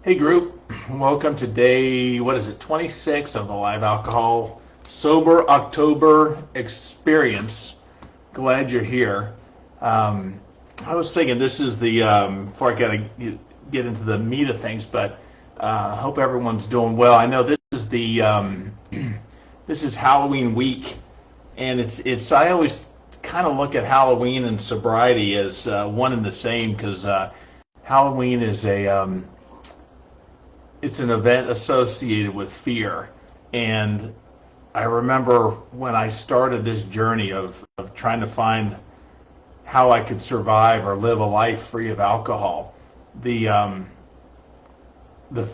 Hey group, welcome to day, what is it, 26 of the Live Alcohol Sober October Experience. Glad you're here. I was thinking this is before I gotta get into the meat of things, but hope everyone's doing well. I know this is this is Halloween week, and I always kind of look at Halloween and sobriety as one and the same because Halloween is it's an event associated with fear. And I remember when I started this journey of trying to find how I could survive or live a life free of alcohol, the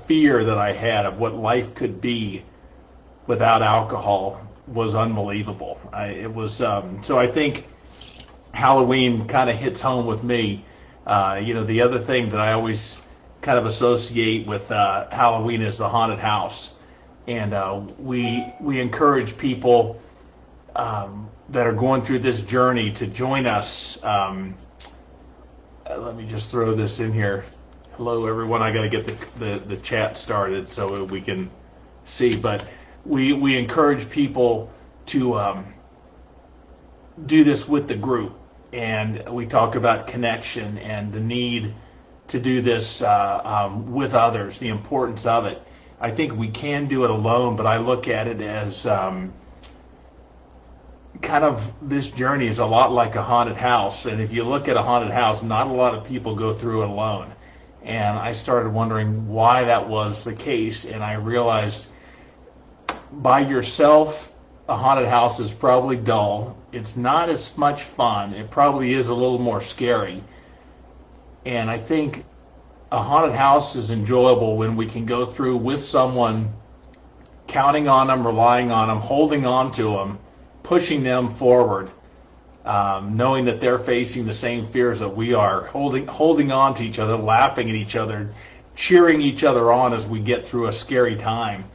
fear that I had of what life could be without alcohol was unbelievable. So I think Halloween kind of hits home with me. The other thing that I always kind of associate with Halloween is the haunted house, and we encourage people that are going through this journey to join us. Let me just throw this in here. Hello, everyone. I got to get the chat started so we can see, but we encourage people to do this with the group, and we talk about connection and the need to do this with others, the importance of it. I think we can do it alone, but I look at it as kind of this journey is a lot like a haunted house. And if you look at a haunted house, not a lot of people go through it alone. And I started wondering why that was the case, and I realized by yourself, a haunted house is probably dull. It's not as much fun. It probably is a little more scary. And I think a haunted house is enjoyable when we can go through with someone, counting on them, relying on them, holding on to them, pushing them forward, knowing that they're facing the same fears that we are, holding on to each other, laughing at each other, cheering each other on as we get through a scary time,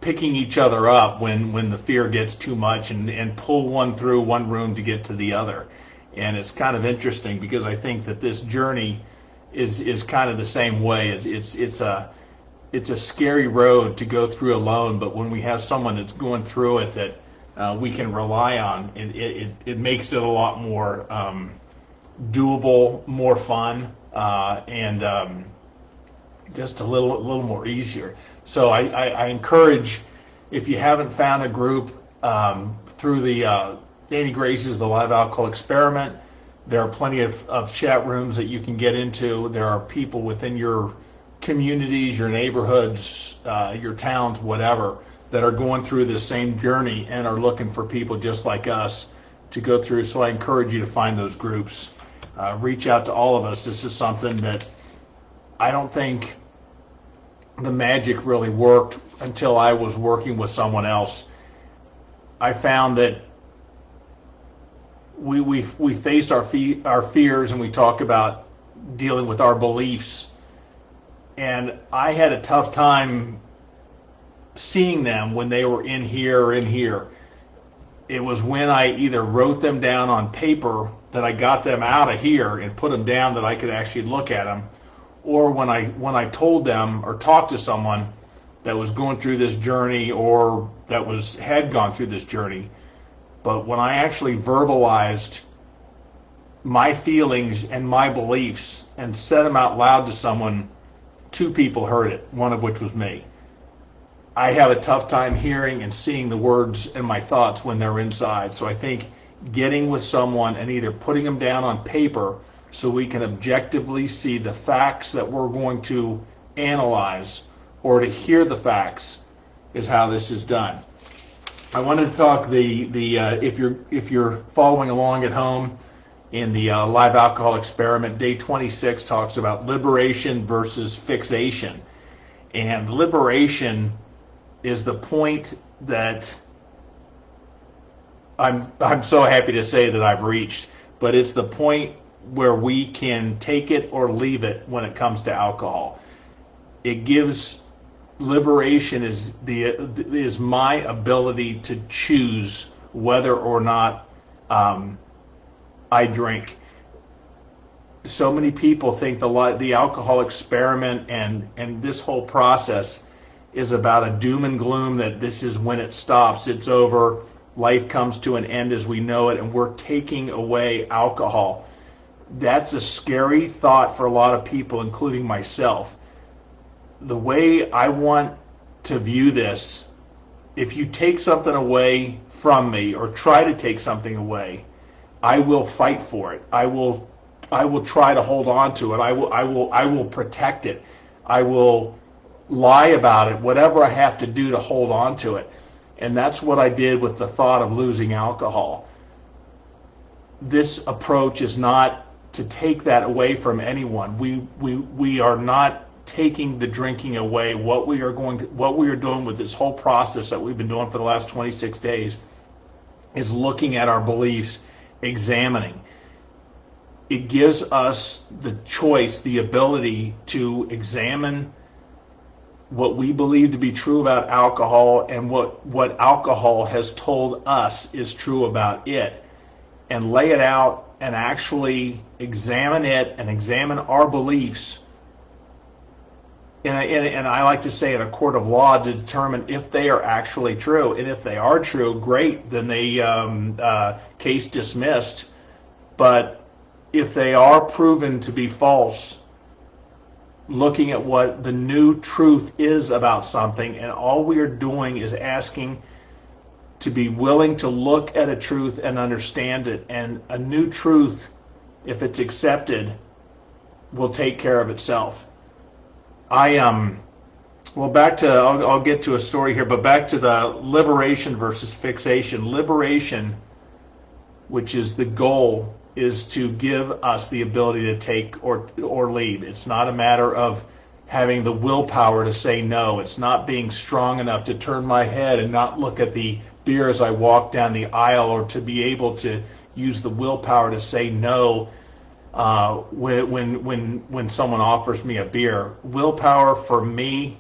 picking each other up when the fear gets too much, and pull one through one room to get to the other. And it's kind of interesting because I think that this journey is kind of the same way. It's a scary road to go through alone, but when we have someone that's going through it that we can rely on, it makes it a lot more doable, more fun, and just a little more easier. So I encourage, if you haven't found a group through the Danny Grace's The Live Alcohol Experiment, there are plenty of chat rooms that you can get into. There are people within your communities, your neighborhoods, your towns, whatever, that are going through this same journey and are looking for people just like us to go through. So I encourage you to find those groups. Reach out to all of us. This is something that I don't think the magic really worked until I was working with someone else. I found that we face our fears, and we talk about dealing with our beliefs. And I had a tough time seeing them when they were in here or in here. It was when I either wrote them down on paper that I got them out of here and put them down that I could actually look at them, or when I told them or talked to someone that was going through this journey or that had gone through this journey. But when I actually verbalized my feelings and my beliefs and said them out loud to someone, 2 people heard it, one of which was me. I have a tough time hearing and seeing the words and my thoughts when they're inside. So I think getting with someone and either putting them down on paper so we can objectively see the facts that we're going to analyze, or to hear the facts, is how this is done. I wanted to talk if you're following along at home in the Live Alcohol Experiment, day 26 talks about liberation versus fixation. And liberation is the point that I'm so happy to say that I've reached, but it's the point where we can take it or leave it when it comes to alcohol. It gives liberation is my ability to choose whether or not I drink. so many people think the alcohol experiment and this whole process is about a doom and gloom, that this is when it stops, it's over, life comes to an end as we know it, and we're taking away alcohol. That's a scary thought for a lot of people, including myself. The way I want to view this, if you take something away from me or try to take something away, I will fight for it. I will try to hold on to it. I will protect it. I will lie about it, whatever I have to do to hold on to it. And that's what I did with the thought of losing alcohol. This approach is not to take that away from anyone. We are not taking the drinking away. What we are doing with this whole process that we've been doing for the last 26 days is looking at our beliefs, examining. It gives us the choice, the ability to examine what we believe to be true about alcohol and what alcohol has told us is true about it, and lay it out and actually examine it and examine our beliefs. And I like to say in a court of law to determine if they are actually true. And if they are true, great, then they case dismissed. But if they are proven to be false, looking at what the new truth is about something, and all we are doing is asking to be willing to look at a truth and understand it. And a new truth, if it's accepted, will take care of itself. Well, back to, I'll get to a story here, but back to the liberation versus fixation. Liberation, which is the goal, is to give us the ability to take or leave. It's not a matter of having the willpower to say no. It's not being strong enough to turn my head and not look at the beer as I walk down the aisle, or to be able to use the willpower to say no when someone offers me a beer. Willpower for me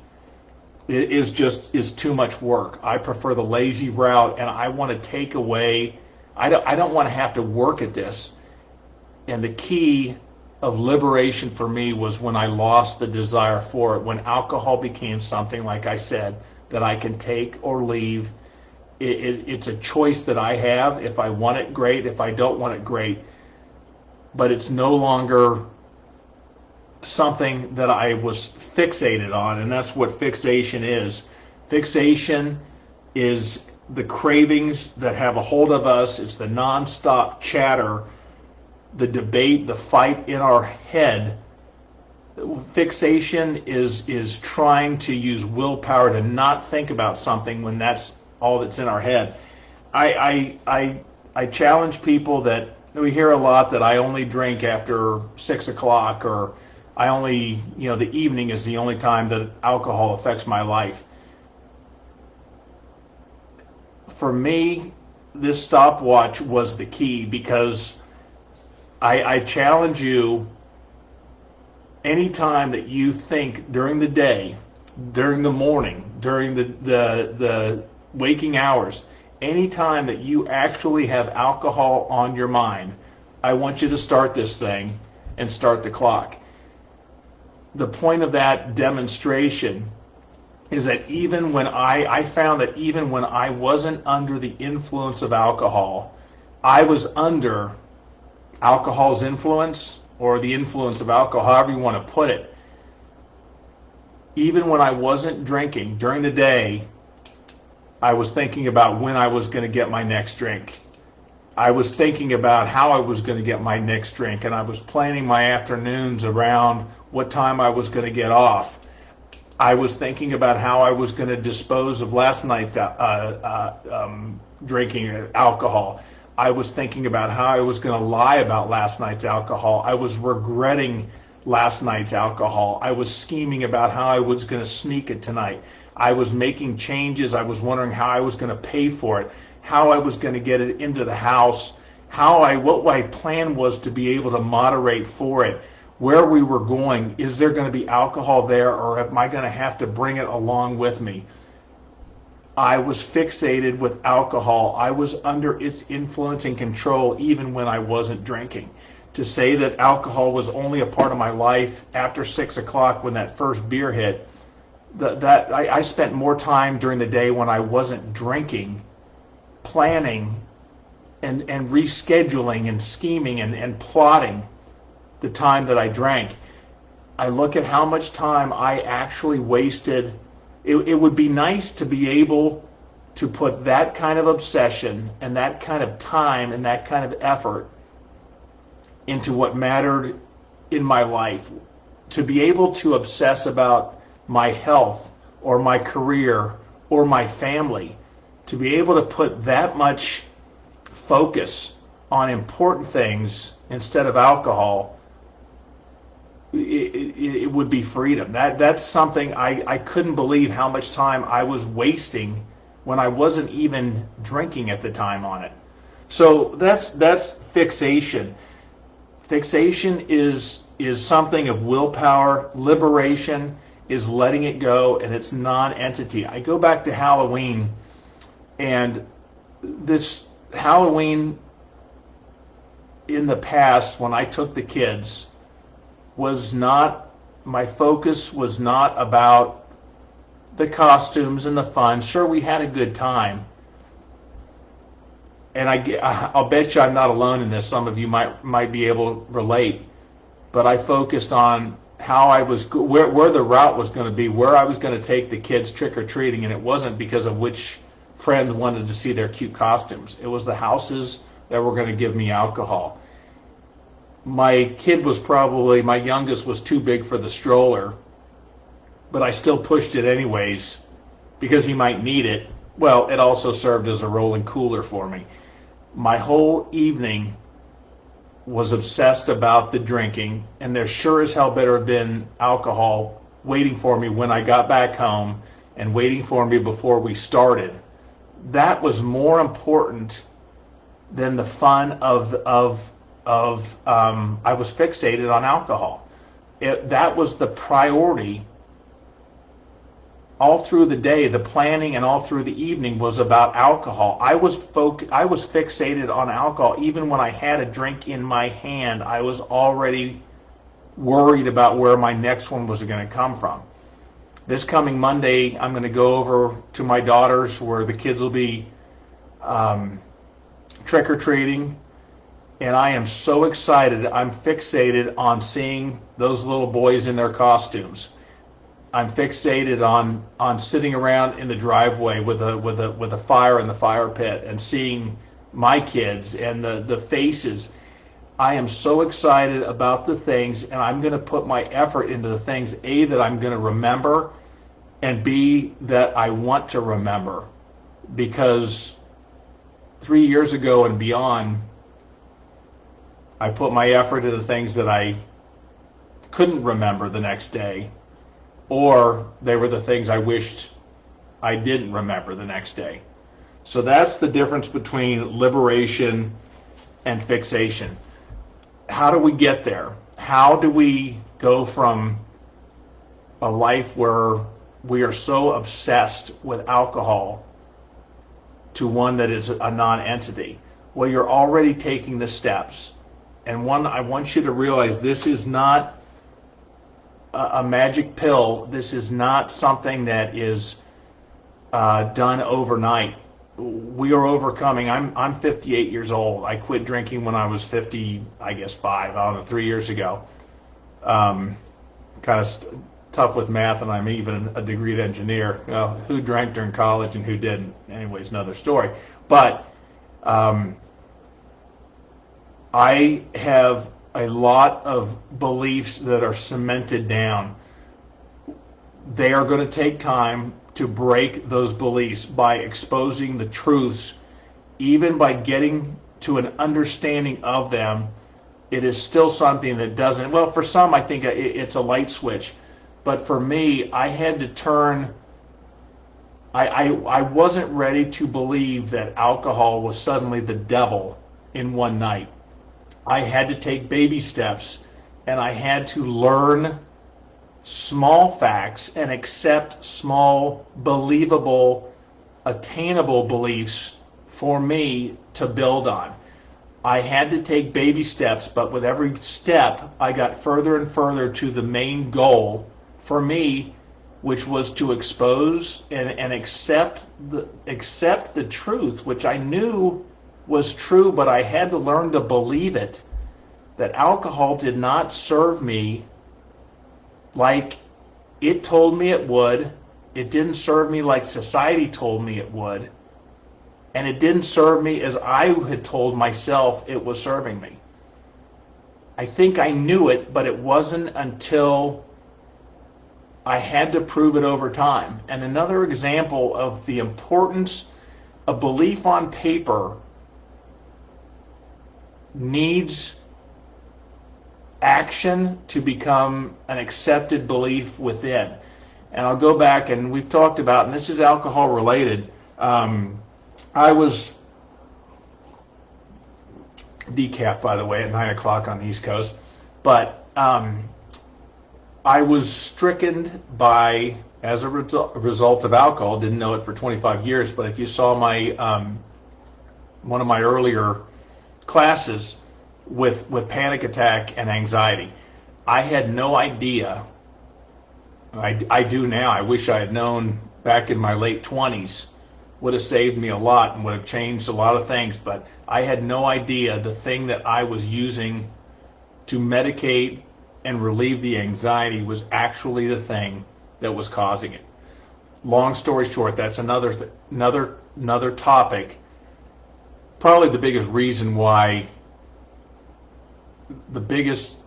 is too much work. I prefer the lazy route, and I want to take away. I don't want to have to work at this. And the key of liberation for me was when I lost the desire for it, when alcohol became something, like I said, that I can take or leave. It's a choice that I have. If I want it, great. If I don't want it, great. But it's no longer something that I was fixated on, and that's what fixation is. Fixation is the cravings that have a hold of us. It's the nonstop chatter, the debate, the fight in our head. Fixation is trying to use willpower to not think about something when that's all that's in our head. I challenge people that we hear a lot that I only drink after 6 o'clock, or I only, the evening is the only time that alcohol affects my life. For me, this stopwatch was the key, because I challenge you, anytime that you think during the day, during the morning, during the waking hours, anytime that you actually have alcohol on your mind, I want you to start this thing and start the clock. The point of that demonstration is that even when I found that even when I wasn't under the influence of alcohol, I was under alcohol's influence, or the influence of alcohol, however you want to put it. Even when I wasn't drinking during the day, I was thinking about when I was going to get my next drink. I was thinking about how I was going to get my next drink, and I was planning my afternoons around what time I was going to get off. I was thinking about how I was going to dispose of last night's drinking alcohol. I was thinking about how I was going to lie about last night's alcohol. I was regretting last night's alcohol. I was scheming about how I was going to sneak it tonight. I was making changes. I was wondering how I was going to pay for it, how I was going to get it into the house, what my plan was to be able to moderate for it, where we were going. Is there going to be alcohol there, or am I going to have to bring it along with me? I was fixated with alcohol. I was under its influence and control even when I wasn't drinking. to say that alcohol was only a part of my life after 6 o'clock when that first beer hit. I spent more time during the day when I wasn't drinking, planning and rescheduling and scheming and plotting the time that I drank. I look at how much time I actually wasted. It would be nice to be able to put that kind of obsession and that kind of time and that kind of effort into what mattered in my life. To be able to obsess about my health or my career or my family, to be able to put that much focus on important things instead of alcohol, it would be freedom. That's something I couldn't believe how much time I was wasting when I wasn't even drinking at the time on it. So that's fixation. Fixation is something of willpower. Liberation is letting it go, and it's non-entity. I go back to Halloween, and this Halloween in the past when I took the kids was not, my focus was not about the costumes and the fun. Sure, we had a good time. And I'll bet you I'm not alone in this. Some of you might be able to relate. But I focused on how I was, where the route was going to be, where I was going to take the kids trick-or-treating, and it wasn't because of which friends wanted to see their cute costumes. It was the houses that were going to give me alcohol. My kid was probably, my youngest was too big for the stroller, but I still pushed it anyways because he might need it. Well, it also served as a rolling cooler for me. My whole evening was obsessed about the drinking, and there sure as hell better have been alcohol waiting for me when I got back home and waiting for me before we started. That was more important than the fun of I was fixated on alcohol. That was the priority. All through the day, the planning and all through the evening was about alcohol. I was fixated on alcohol. Even when I had a drink in my hand, I was already worried about where my next one was going to come from. This coming Monday, I'm going to go over to my daughter's where the kids will be trick-or-treating, and I am so excited. I'm fixated on seeing those little boys in their costumes. I'm fixated on sitting around in the driveway with a fire in the fire pit and seeing my kids and the faces. I am so excited about the things, and I'm going to put my effort into the things, A, that I'm going to remember, and B, that I want to remember. Because 3 years ago and beyond, I put my effort into things that I couldn't remember the next day, or they were the things I wished I didn't remember the next day. So that's the difference between liberation and fixation. How do we get there? How do we go from a life where we are so obsessed with alcohol to one that is a non-entity? Well, you're already taking the steps. And one, I want you to realize this is not a magic pill. This is not something that is done overnight. We are overcoming. I'm 58 years old. I quit drinking when I was 50, I guess 5, I don't know, 3 years ago. Kind of tough with math, and I'm even a degreed engineer. Who drank during college and who didn't? Anyways, another story. But I have a lot of beliefs that are cemented down. They are going to take time to break those beliefs by exposing the truths, even by getting to an understanding of them. It is still something that doesn't, well, for some I think it's a light switch, but for me, I had to turn, I wasn't ready to believe that alcohol was suddenly the devil in one night. I had to take baby steps, and I had to learn small facts and accept small, believable, attainable beliefs for me to build on. I had to take baby steps, but with every step, I got further and further to the main goal for me, which was to expose and accept the truth, which I knew was true, but I had to learn to believe it, that alcohol did not serve me like it told me it would. It didn't serve me like society told me it would. And it didn't serve me as I had told myself it was serving me. I think I knew it, but it wasn't until I had to prove it over time. And another example of the importance of belief on paper needs action to become an accepted belief within. And I'll go back, and we've talked about, and this is alcohol related. I was decaf, by the way, at 9 o'clock on the East Coast, but I was stricken by, as a result of alcohol, didn't know it for 25 years, but if you saw my one of my earlier classes with panic attack and anxiety, I had no idea. I do now. I wish I had known back in my late 20s. Would have saved me a lot and would have changed a lot of things, but I had no idea the thing that I was using to medicate and relieve the anxiety was actually the thing that was causing it. Long story short, that's another topic. Probably the biggest reason why, the biggest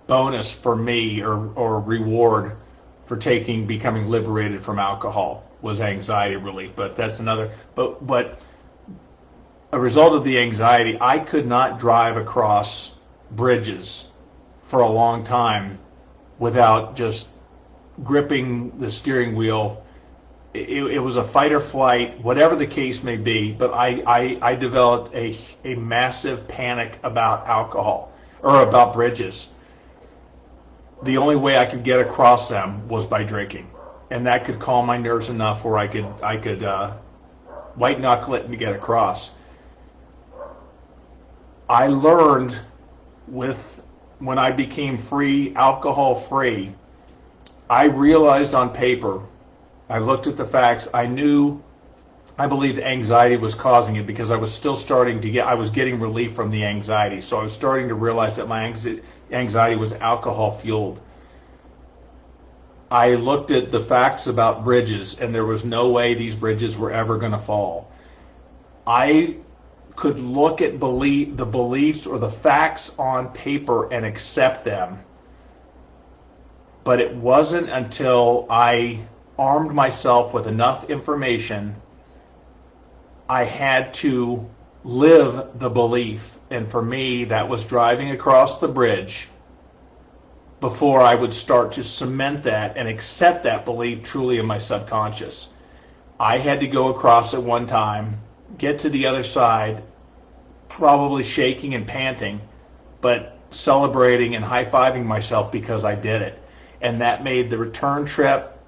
bonus for me or reward for becoming liberated from alcohol was anxiety relief. But that's another, but a result of the anxiety, I could not drive across bridges for a long time without just gripping the steering wheel. It was a fight or flight, whatever the case may be, but I developed a massive panic about alcohol, or about bridges. The only way I could get across them was by drinking, and that could calm my nerves enough where I could white knuckle it and get across. I learned when I became free, alcohol free, I realized on paper, I looked at the facts, I believed anxiety was causing it because I was still I was getting relief from the anxiety. So I was starting to realize that my anxiety was alcohol fueled. I looked at the facts about bridges, and there was no way these bridges were ever going to fall. I could look at the beliefs or the facts on paper and accept them, but it wasn't until I armed myself with enough information, I had to live the belief. And for me, that was driving across the bridge before I would start to cement that and accept that belief truly in my subconscious. I had to go across it one time, get to the other side, probably shaking and panting, but celebrating and high-fiving myself because I did it. And that made the return trip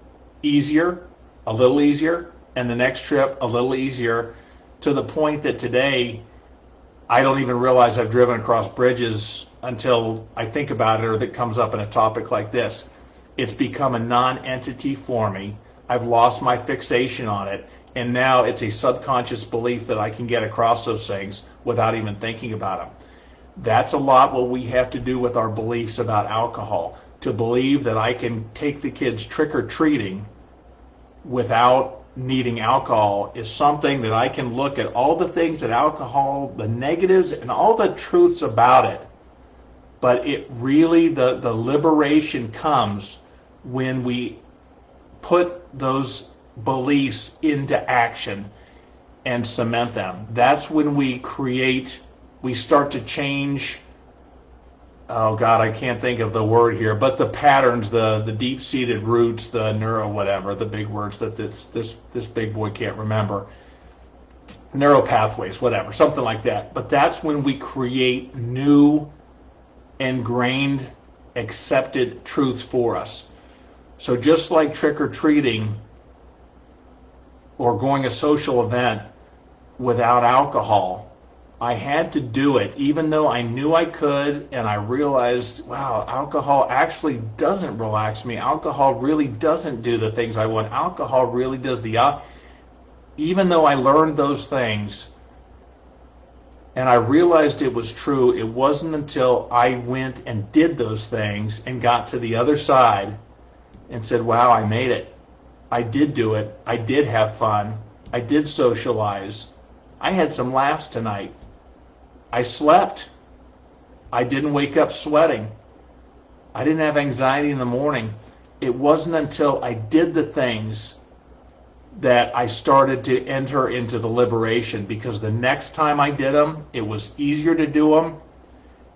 easier, a little easier, and the next trip a little easier, to the point that today I don't even realize I've driven across bridges until I think about it, or that comes up in a topic like this. It's become a non-entity for me. I've lost my fixation on it, and now it's a subconscious belief that I can get across those things without even thinking about them. That's a lot what we have to do with our beliefs about alcohol. To believe that I can take the kids trick-or-treating without needing alcohol is something that I can look at all the things that alcohol, the negatives and all the truths about it. But it really, the liberation comes when we put those beliefs into action and cement them. That's when we start to change, oh God, I can't think of the word here, but the patterns, the deep-seated roots, the neuro whatever, the big words that this big boy can't remember, neural pathways, whatever, something like that. But that's when we create new, ingrained, accepted truths for us. So just like trick-or-treating or going a social event without alcohol, I had to do it, even though I knew I could, and I realized, wow, alcohol actually doesn't relax me. Alcohol really doesn't do the things I want. Alcohol really does even though I learned those things, and I realized it was true, it wasn't until I went and did those things and got to the other side and said, wow, I made it. I did do it. I did have fun. I did socialize. I had some laughs tonight. I slept. I didn't wake up sweating. I didn't have anxiety in the morning. It wasn't until I did the things that I started to enter into the liberation, because the next time I did them, it was easier to do them,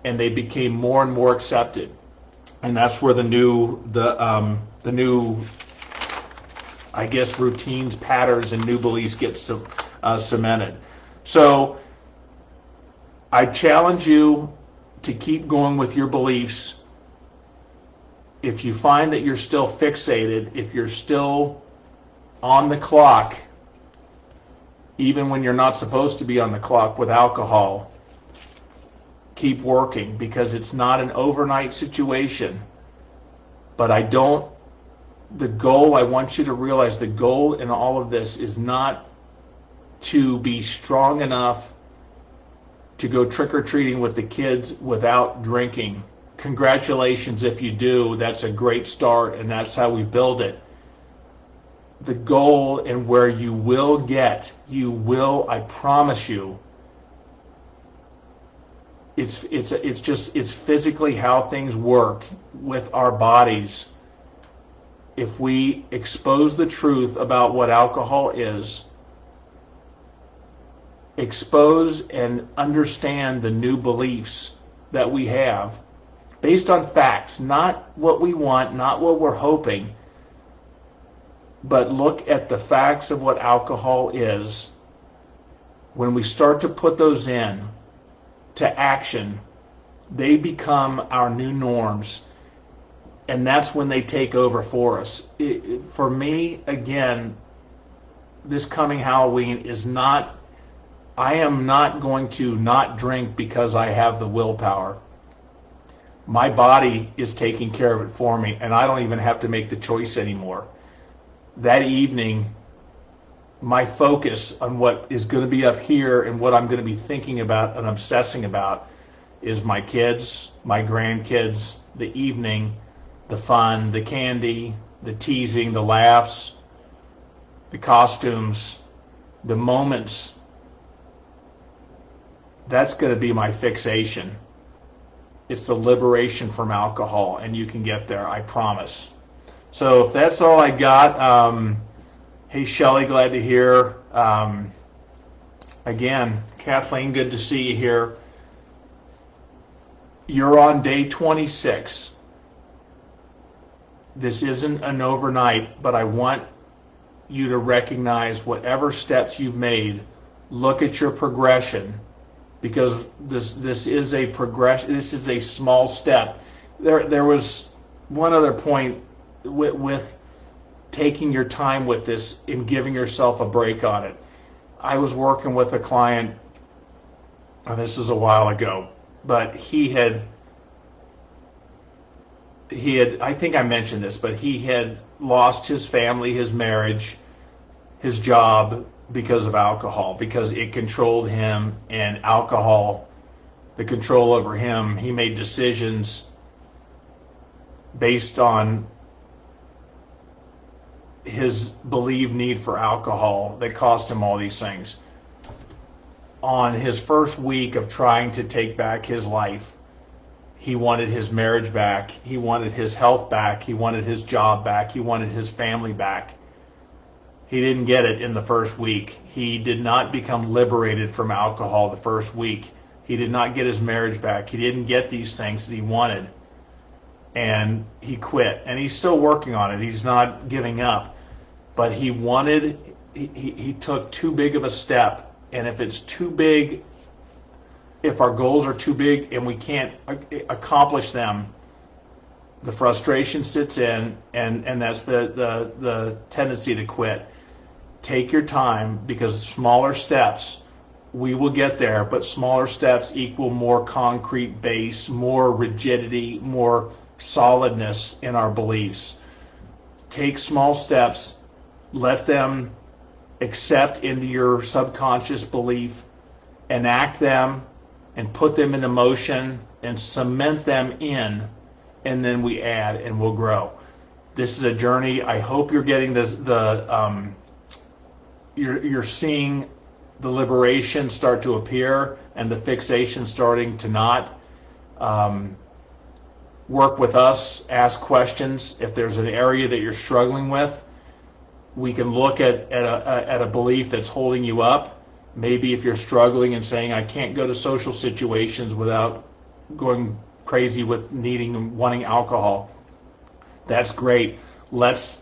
and they became more and more accepted. And that's where the new, I guess, routines, patterns, and new beliefs get cemented. So I challenge you to keep going with your beliefs. If you find that you're still fixated, if you're still on the clock, even when you're not supposed to be on the clock with alcohol, keep working, because it's not an overnight situation. But the goal, I want you to realize, the goal in all of this is not to be strong enough to go trick-or-treating with the kids without drinking. Congratulations if you do. That's a great start, and that's how we build it. The goal, and where you will get, I promise you, it's physically how things work with our bodies. If we expose the truth about what alcohol is, expose and understand the new beliefs that we have based on facts, not what we want, not what we're hoping, but look at the facts of what alcohol is. When we start to put those in to action, they become our new norms, and that's when they take over for us. For me, again, this coming Halloween is not, I am not going to not drink because I have the willpower. My body is taking care of it for me, and I don't even have to make the choice anymore. That evening, my focus on what is going to be up here and what I'm going to be thinking about and obsessing about is my kids, my grandkids, the evening, the fun, the candy, the teasing, the laughs, the costumes, the moments. That's going to be my fixation. It's the liberation from alcohol, and you can get there, I promise. So if that's all I got, hey Shelly, glad to hear. Again, Kathleen, good to see you here. You're on day 26. This isn't an overnight, but I want you to recognize whatever steps you've made. Look at your progression, because this is a progression. This is a small step. There was one other point with taking your time with this and giving yourself a break on it. I was working with a client, and this is a while ago, but he had, I think I mentioned this, but he had lost his family, his marriage, his job because of alcohol, because it controlled him, and alcohol, the control over him, he made decisions based on his believed need for alcohol that cost him all these things. On his first week of trying to take back his life, he wanted his marriage back, he wanted his health back, he wanted his job back, he wanted his family back. He didn't get it in the first week. He did not become liberated from alcohol the first week. He did not get his marriage back. He didn't get these things that he wanted. And he quit. And he's still working on it. He's not giving up. But he took too big of a step. And if it's too big, if our goals are too big and we can't accomplish them, the frustration sits in, and that's the tendency to quit. Take your time, because smaller steps We will get there, but smaller steps equal more concrete base, more rigidity, more solidness in our beliefs. Take small steps, let them accept into your subconscious belief, enact them, and put them into motion and cement them in, and then we add and we'll grow. This is a journey. I hope you're getting you're seeing the liberation start to appear and the fixation starting to not. Work with us, ask questions. If there's an area that you're struggling with, we can look at a belief that's holding you up. Maybe if you're struggling and saying, I can't go to social situations without going crazy with needing and wanting alcohol, that's great. Let's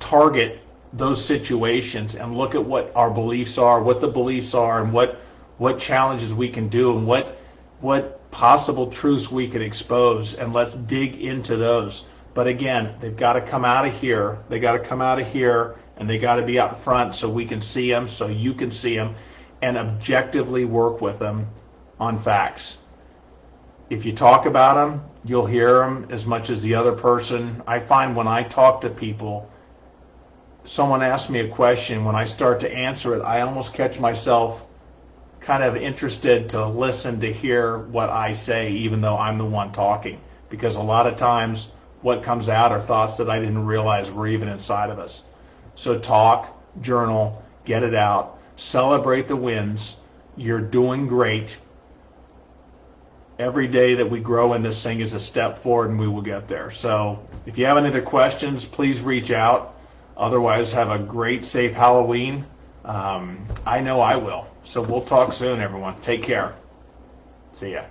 target those situations and look at what our beliefs are, what the beliefs are, and what challenges we can do, and what possible truths we can expose, and let's dig into those. But again, they've got to come out of here. They got to come out of here, and they got to be out front so we can see them, so you can see them, and objectively work with them on facts. If you talk about them, you'll hear them as much as the other person. I find when I talk to people, someone asks me a question, when I start to answer it, I almost catch myself kind of interested to listen to hear what I say, even though I'm the one talking. Because a lot of times what comes out are thoughts that I didn't realize were even inside of us. So talk, journal, get it out, celebrate the wins. You're doing great. Every day that we grow in this thing is a step forward, and we will get there. So if you have any other questions, please reach out. Otherwise, have a great, safe Halloween. I know I will. So we'll talk soon, everyone. Take care. See ya.